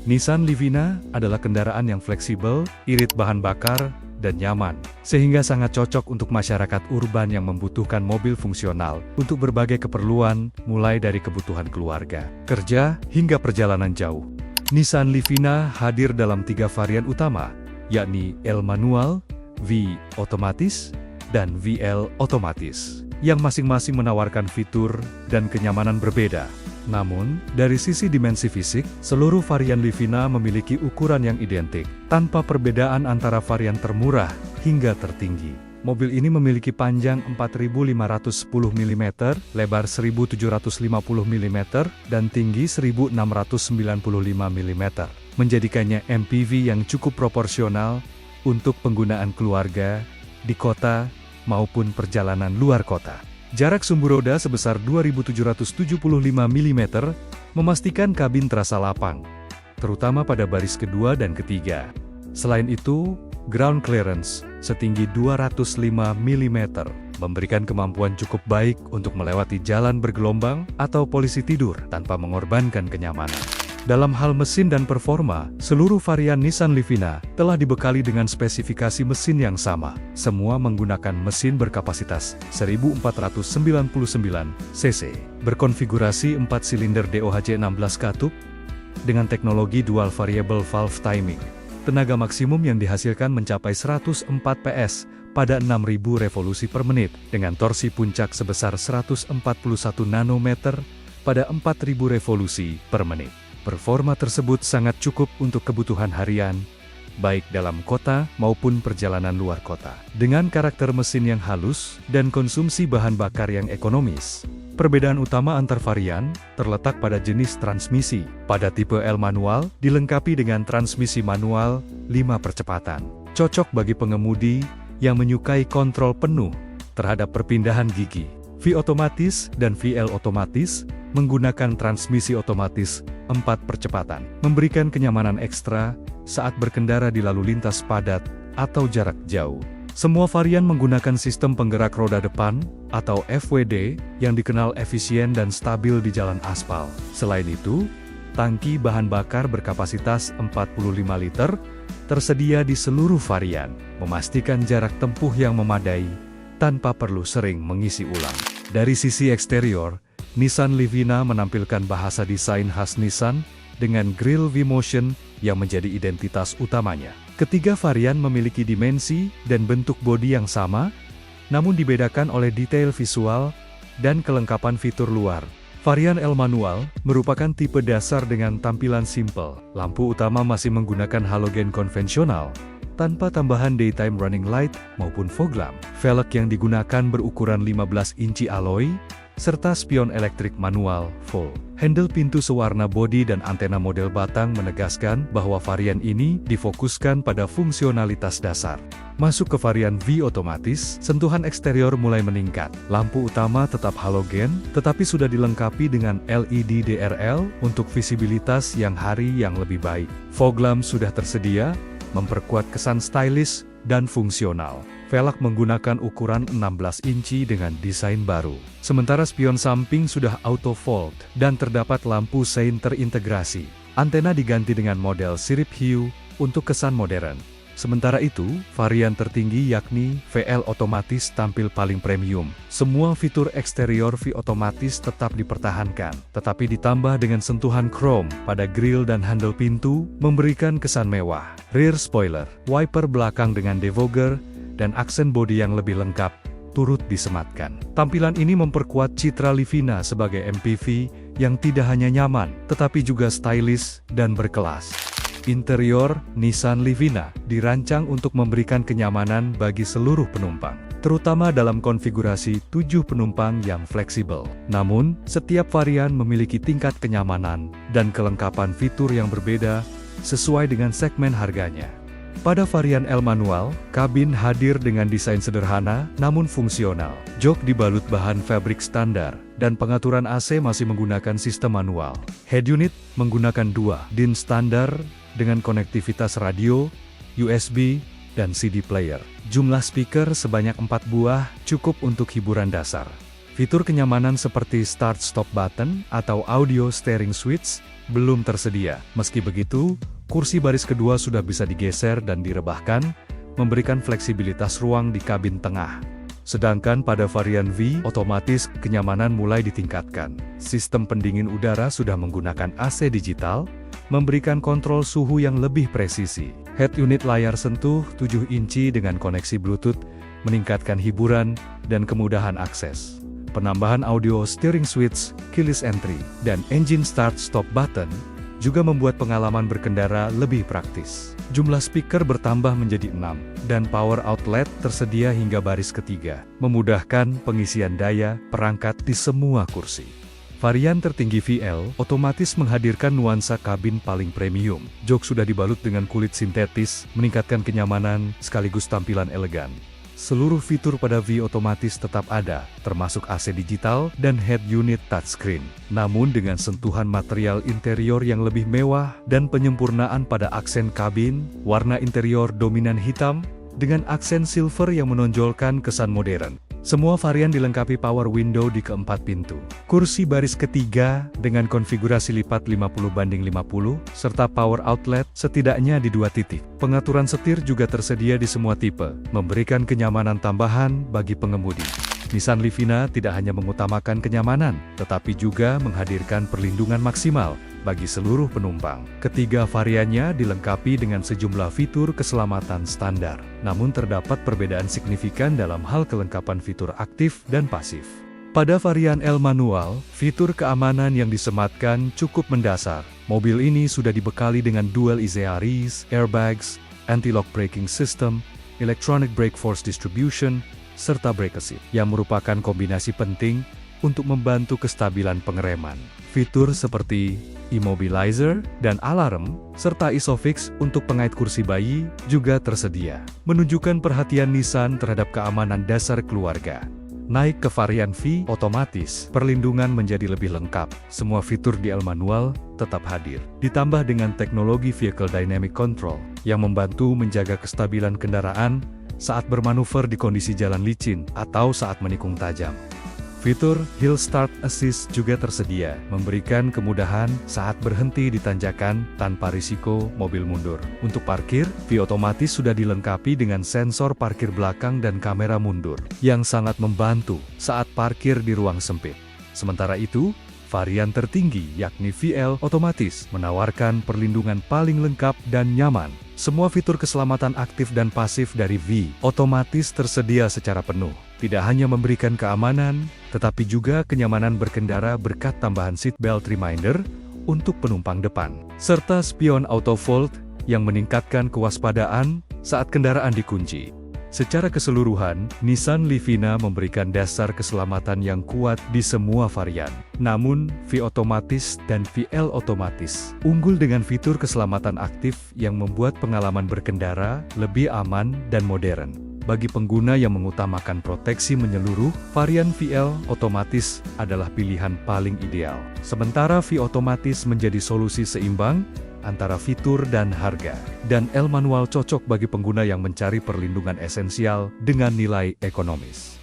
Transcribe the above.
Nissan Livina adalah kendaraan yang fleksibel, irit bahan bakar, dan nyaman, sehingga sangat cocok untuk masyarakat urban yang membutuhkan mobil fungsional untuk berbagai keperluan, mulai dari kebutuhan keluarga, kerja, hingga perjalanan jauh. Nissan Livina hadir dalam 3 varian utama, yakni L manual, V otomatis, dan VL otomatis, yang masing-masing menawarkan fitur dan kenyamanan berbeda. Namun, dari sisi dimensi fisik, seluruh varian Livina memiliki ukuran yang identik, tanpa perbedaan antara varian termurah hingga tertinggi. Mobil ini memiliki panjang 4.510 mm, lebar 1.750 mm, dan tinggi 1.695 mm, menjadikannya MPV yang cukup proporsional untuk penggunaan keluarga, di kota, maupun perjalanan luar kota. Jarak sumbu roda sebesar 2.775 mm memastikan kabin terasa lapang, terutama pada baris kedua dan ketiga. Selain itu, ground clearance setinggi 205 mm memberikan kemampuan cukup baik untuk melewati jalan bergelombang atau polisi tidur tanpa mengorbankan kenyamanan. Dalam hal mesin dan performa, seluruh varian Nissan Livina telah dibekali dengan spesifikasi mesin yang sama. Semua menggunakan mesin berkapasitas 1499 cc, berkonfigurasi 4 silinder DOHC 16 katup, dengan teknologi dual variable valve timing. Tenaga maksimum yang dihasilkan mencapai 104 PS pada 6.000 revolusi per menit, dengan torsi puncak sebesar 141 nanometer pada 4.000 revolusi per menit. Performa tersebut sangat cukup untuk kebutuhan harian, baik dalam kota maupun perjalanan luar kota. Dengan karakter mesin yang halus dan konsumsi bahan bakar yang ekonomis, perbedaan utama antar varian terletak pada jenis transmisi. Pada tipe L manual, dilengkapi dengan transmisi manual 5 percepatan. Cocok bagi pengemudi yang menyukai kontrol penuh terhadap perpindahan gigi. V otomatis dan VL otomatis menggunakan transmisi otomatis 4 percepatan, memberikan kenyamanan ekstra saat berkendara di lalu lintas padat atau jarak jauh. Semua varian menggunakan sistem penggerak roda depan atau FWD yang dikenal efisien dan stabil di jalan aspal. Selain itu, tangki bahan bakar berkapasitas 45 liter tersedia di seluruh varian, memastikan jarak tempuh yang memadai tanpa perlu sering mengisi ulang. Dari sisi eksterior, Nissan Livina menampilkan bahasa desain khas Nissan dengan grille V-Motion yang menjadi identitas utamanya. Ketiga varian memiliki dimensi dan bentuk bodi yang sama, namun dibedakan oleh detail visual dan kelengkapan fitur luar. Varian L manual merupakan tipe dasar dengan tampilan simple. Lampu utama masih menggunakan halogen konvensional, tanpa tambahan daytime running light maupun fog lamp. Velg yang digunakan berukuran 15 inci alloy, serta spion elektrik manual full. Handle pintu sewarna bodi dan antena model batang menegaskan bahwa varian ini difokuskan pada fungsionalitas dasar. Masuk ke varian V otomatis, sentuhan eksterior mulai meningkat. Lampu utama tetap halogen, tetapi sudah dilengkapi dengan LED DRL untuk visibilitas yang lebih baik. Fog lamp sudah tersedia, memperkuat kesan stylish dan fungsional. Velg menggunakan ukuran 16 inci dengan desain baru. Sementara spion samping sudah auto fold dan terdapat lampu sein terintegrasi. Antena diganti dengan model sirip hiu untuk kesan modern. Sementara itu, varian tertinggi yakni VL otomatis tampil paling premium. Semua fitur eksterior V otomatis tetap dipertahankan, tetapi ditambah dengan sentuhan chrome pada grill dan handle pintu, memberikan kesan mewah. Rear spoiler, wiper belakang dengan defogger, dan aksen bodi yang lebih lengkap turut disematkan. Tampilan ini memperkuat citra Livina sebagai MPV yang tidak hanya nyaman, tetapi juga stylish dan berkelas. Interior Nissan Livina dirancang untuk memberikan kenyamanan bagi seluruh penumpang, terutama dalam konfigurasi 7 penumpang yang fleksibel. Namun, setiap varian memiliki tingkat kenyamanan dan kelengkapan fitur yang berbeda sesuai dengan segmen harganya. Pada varian L manual, kabin hadir dengan desain sederhana namun fungsional. Jok dibalut bahan fabrik standar, dan pengaturan AC masih menggunakan sistem manual. Head unit menggunakan 2 DIN standar dengan konektivitas radio, USB, dan CD player. Jumlah speaker sebanyak 4 buah cukup untuk hiburan dasar. Fitur kenyamanan seperti Start-Stop Button atau Audio Steering Switch belum tersedia. Meski begitu, kursi baris kedua sudah bisa digeser dan direbahkan, memberikan fleksibilitas ruang di kabin tengah. Sedangkan pada varian V, otomatis kenyamanan mulai ditingkatkan. Sistem pendingin udara sudah menggunakan AC digital, memberikan kontrol suhu yang lebih presisi. Head unit layar sentuh 7 inci dengan koneksi Bluetooth, meningkatkan hiburan dan kemudahan akses. Penambahan audio steering switch, keyless entry, dan engine start-stop button juga membuat pengalaman berkendara lebih praktis. Jumlah speaker bertambah menjadi 6, dan power outlet tersedia hingga baris ketiga, memudahkan pengisian daya perangkat di semua kursi. Varian tertinggi VL otomatis menghadirkan nuansa kabin paling premium. Jok sudah dibalut dengan kulit sintetis, meningkatkan kenyamanan sekaligus tampilan elegan. Seluruh fitur pada V otomatis tetap ada, termasuk AC digital dan head unit touchscreen. Namun dengan sentuhan material interior yang lebih mewah dan penyempurnaan pada aksen kabin, warna interior dominan hitam, dengan aksen silver yang menonjolkan kesan modern. Semua varian dilengkapi power window di keempat pintu. Kursi baris ketiga dengan konfigurasi lipat 50/50, serta power outlet setidaknya di 2 titik. Pengaturan setir juga tersedia di semua tipe, memberikan kenyamanan tambahan bagi pengemudi. Nissan Livina tidak hanya mengutamakan kenyamanan, tetapi juga menghadirkan perlindungan maksimal bagi seluruh penumpang. Ketiga variannya dilengkapi dengan sejumlah fitur keselamatan standar. Namun terdapat perbedaan signifikan dalam hal kelengkapan fitur aktif dan pasif. Pada varian L manual, fitur keamanan yang disematkan cukup mendasar. Mobil ini sudah dibekali dengan dual EZREs, airbags, anti-lock braking system, electronic brake force distribution, serta brake assist, yang merupakan kombinasi penting untuk membantu kestabilan pengereman. Fitur seperti immobilizer dan alarm, serta ISOFIX untuk pengait kursi bayi juga tersedia, menunjukkan perhatian Nissan terhadap keamanan dasar keluarga. Naik ke varian V otomatis, perlindungan menjadi lebih lengkap. Semua fitur di L manual tetap hadir, ditambah dengan teknologi Vehicle Dynamic Control yang membantu menjaga kestabilan kendaraan saat bermanuver di kondisi jalan licin atau saat menikung tajam. Fitur Hill Start Assist juga tersedia, memberikan kemudahan saat berhenti di tanjakan tanpa risiko mobil mundur. Untuk parkir, V otomatis sudah dilengkapi dengan sensor parkir belakang dan kamera mundur, yang sangat membantu saat parkir di ruang sempit. Sementara itu, varian tertinggi yakni VL otomatis menawarkan perlindungan paling lengkap dan nyaman. Semua fitur keselamatan aktif dan pasif dari V otomatis tersedia secara penuh. Tidak hanya memberikan keamanan, tetapi juga kenyamanan berkendara berkat tambahan seatbelt reminder untuk penumpang depan, serta spion auto fold yang meningkatkan kewaspadaan saat kendaraan dikunci. Secara keseluruhan, Nissan Livina memberikan dasar keselamatan yang kuat di semua varian. Namun, V otomatis dan VL otomatis unggul dengan fitur keselamatan aktif yang membuat pengalaman berkendara lebih aman dan modern. Bagi pengguna yang mengutamakan proteksi menyeluruh, varian VL otomatis adalah pilihan paling ideal. Sementara V otomatis menjadi solusi seimbang antara fitur dan harga. Dan L manual cocok bagi pengguna yang mencari perlindungan esensial dengan nilai ekonomis.